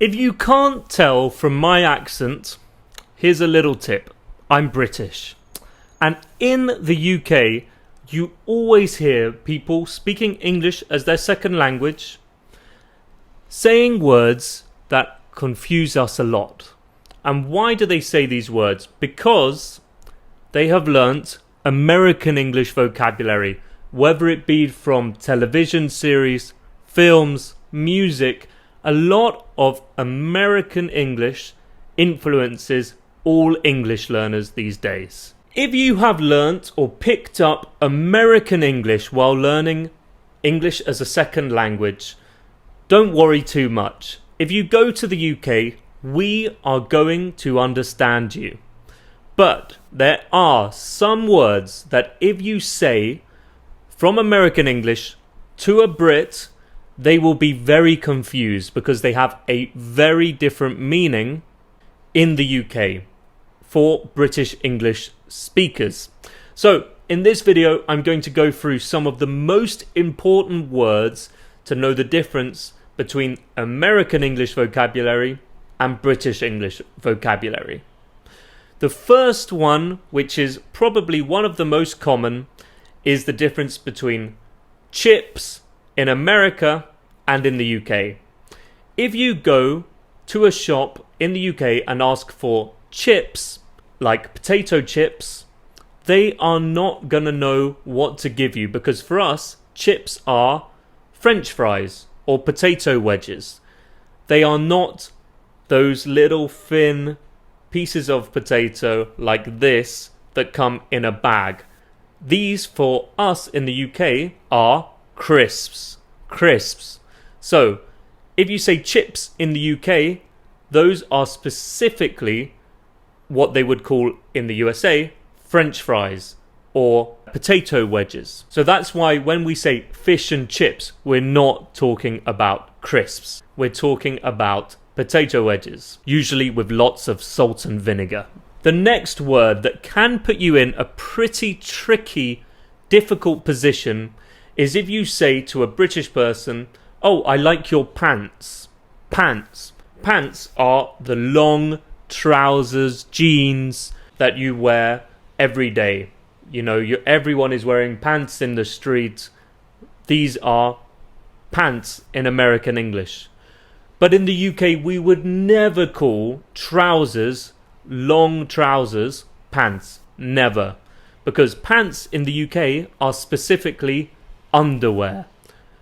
If you can't tell from my accent, here's a little tip. I'm British. And in the UK, you always hear people speaking English as their second language, saying words that confuse us a lot. And why do they say these words? Because they have learnt American English vocabulary, whether it be from television series, films, music. A lot of American English influences all English learners these days. If you have learnt or picked up American English while learning English as a second language, don't worry too much. If you go to the UK, we are going to understand you. But there are some words that if you say from American English to a Brit, they will be very confused because they have a very different meaning in the UK for British English speakers. So in this video, I'm going to go through some of the most important words to know the difference between American English vocabulary and British English vocabulary. The first one, which is probably one of the most common, is the difference between chips in America and in the UK. If you go to a shop in the UK and ask for chips, like potato chips, they are not going to know what to give you, because for us, chips are French fries or potato wedges. They are not those little thin pieces of potato like this that come in a bag. These for us in the UK are crisps. So if you say chips in the UK, those are specifically what they would call in the USA French fries or potato wedges. So that's why when we say fish and chips, we're not talking about crisps. We're talking about potato wedges, usually with lots of salt and vinegar. The next word that can put you in a pretty tricky, difficult position is if you say to a British person, "Oh, I like your pants." Pants. Pants are the long trousers, jeans that you wear every day. You know, everyone is wearing pants in the street. These are pants in American English. But in the UK, we would never call trousers, long trousers, pants. Never. Because pants in the UK are specifically underwear.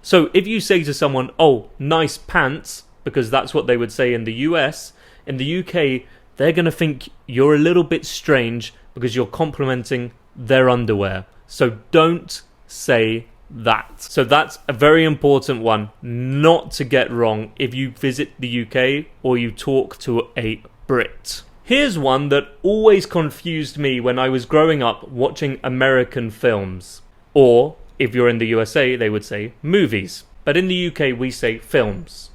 So if you say to someone, "Oh, nice pants," because that's what they would say in the US, in the UK, they're going to think you're a little bit strange because you're complimenting their underwear. So don't say that. So that's a very important one not to get wrong if you visit the UK or you talk to a Brit. Here's one that always confused me when I was growing up watching American films. Or if you're in the USA, they would say movies. But in the UK, we say films.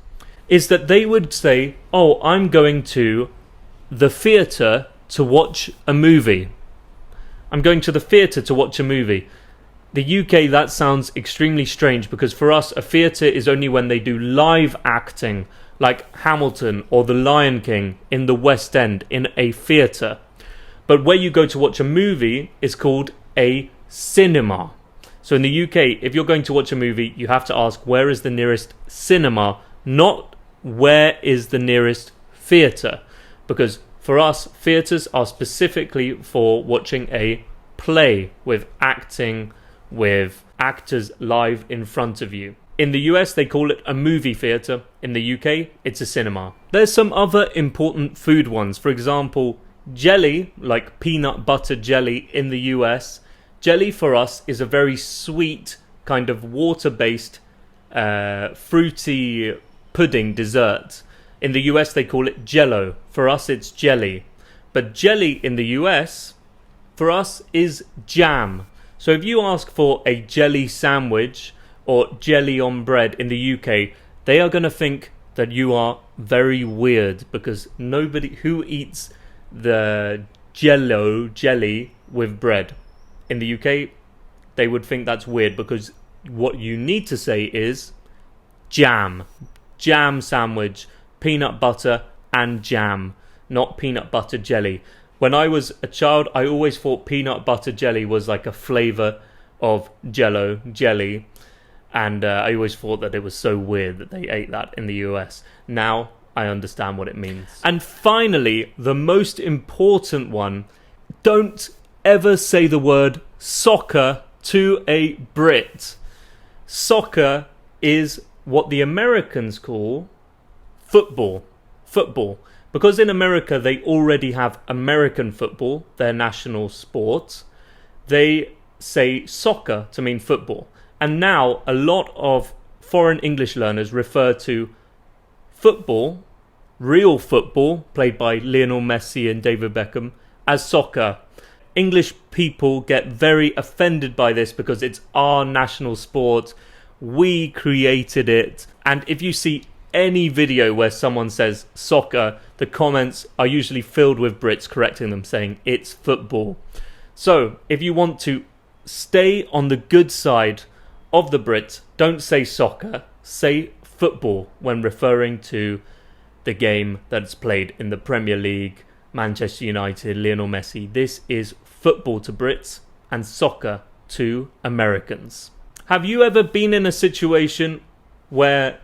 Is that they would say, "Oh, I'm going to the theatre to watch a movie." I'm going to the theatre to watch a movie. The UK, that sounds extremely strange because for us, a theatre is only when they do live acting, like Hamilton or The Lion King in the West End in a theatre. But where you go to watch a movie is called a cinema. So in the UK, if you're going to watch a movie, you have to ask, where is the nearest cinema, not where is the nearest theatre. Because for us, theatres are specifically for watching a play with acting, with actors live in front of you. In the US, they call it a movie theatre. In the UK, it's a cinema. There's some other important food ones. For example, jelly, like peanut butter jelly in the US. Jelly for us is a very sweet kind of water-based fruity pudding dessert. In the US, they call it Jello. For us, it's jelly. But jelly in the US, for us, is jam. So if you ask for a jelly sandwich or jelly on bread in the UK, they are going to think that you are very weird because nobody who eats the jelly with bread. In the UK, they would think that's weird because what you need to say is jam sandwich, peanut butter and jam, not peanut butter jelly. When I was a child, I always thought peanut butter jelly was like a flavour of Jello jelly, and I always thought that it was so weird that they ate that in the US. Now I understand what it means. And finally, the most important one, don't ever say the word soccer to a Brit. Soccer is what the Americans call football. Football. Because in America they already have American football, their national sport, they say soccer to mean football. And now a lot of foreign English learners refer to football, real football, played by Lionel Messi and David Beckham, as soccer. English people get very offended by this because it's our national sport. We created it. And if you see any video where someone says soccer, the comments are usually filled with Brits correcting them, saying it's football. So if you want to stay on the good side of the Brits, don't say soccer, say football when referring to the game that's played in the Premier League, Manchester United, Lionel Messi. This is football to Brits and soccer to Americans. Have you ever been in a situation where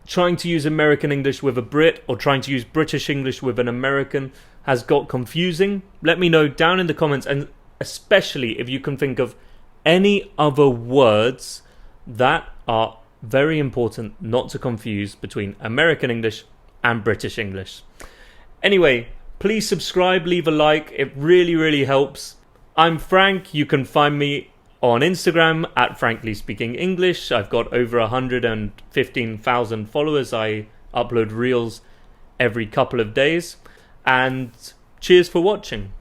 trying to use American English with a Brit or trying to use British English with an American has got confusing? Let me know down in the comments, and especially if you can think of any other words that are very important not to confuse between American English and British English. Anyway, please subscribe, leave a like, it really helps. I'm Frank. You can find me on Instagram at Frankly Speaking English. I've got over 115,000 followers. I upload reels every couple of days. And cheers for watching.